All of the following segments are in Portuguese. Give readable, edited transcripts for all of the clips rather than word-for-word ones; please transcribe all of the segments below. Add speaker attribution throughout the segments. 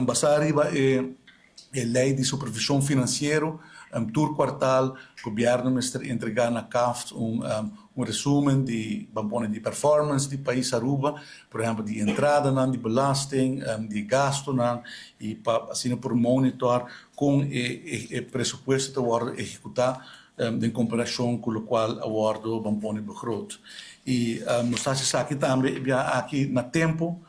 Speaker 1: Basta arriba a lei de supervisão financeira, todo quartal, o governo está entregando na CAF resumo de performance do país Aruba, por exemplo, de entrada, de belasting, de gasto, e assim por monitor com o presupuesto que vai executar em comparação com o qual a bordo vamos begroot. E nós estamos aqui também, aqui na tempo,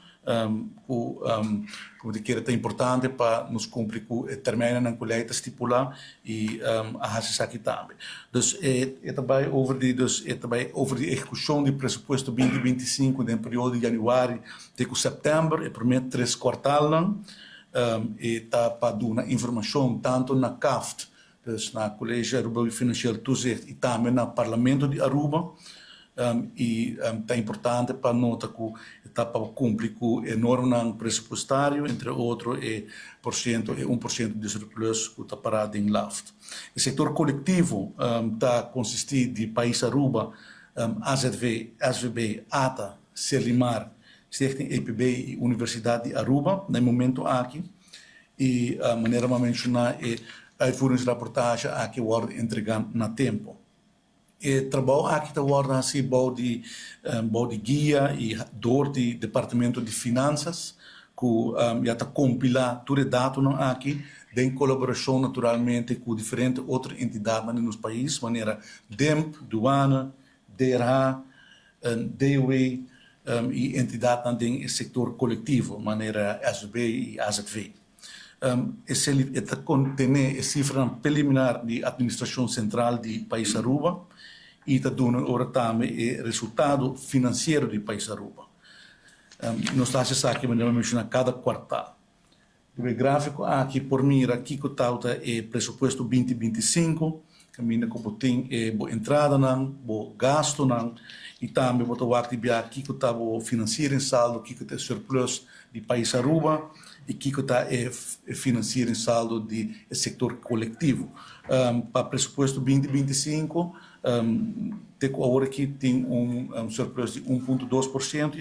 Speaker 1: como de que é importante para nos cumprir com o termino na colheita estipular e a gente aqui também. Dus é também over de execução do presupuesto 2025 no período de janeiro até setembro, e promete 3 quartais, e está para dar informação tanto na CAF, dus na Colégio Aruba Financial Toezicht, e também no Parlamento de Aruba. E é importante para notar que está para cumprir com o norma pressupostário, entre outros, e 1% de surplus que está parado em LAFT. O setor coletivo está consistido de País Aruba, AZV, SVB, ATA, Selimar, Stichting EPB e Universidade de Aruba, no momento aqui. E a maneira de mencionar é a uitvoeringsrapportage aqui wordt entregado na tempo. O trabalho aqui está assim, bouw de guia e door do Departamento de Finanças, que já está compilar todo o dado aqui, em colaboração naturalmente com diferentes outras entidades nos países, maneira DEMP, Douane, DRH, DOE e entidades também do setor coletivo, maneira SB e AZV. Esse contém a cifra preliminar da administração central do país Aruba, e está dando agora também o resultado financeiro do país Aruba. Nós estamos aqui, vamos mencionar cada quartal. O gráfico aqui, por mim, aqui que está o presupuesto 2025, caminha com botem boa entrada, boa gasto, e também botar aqui que está o financeiro em saldo, que está surplus do país Aruba, e que está financeiro em saldo do setor coletivo. Para o presupuesto 2025, agora aqui tem surplus de 1,2%,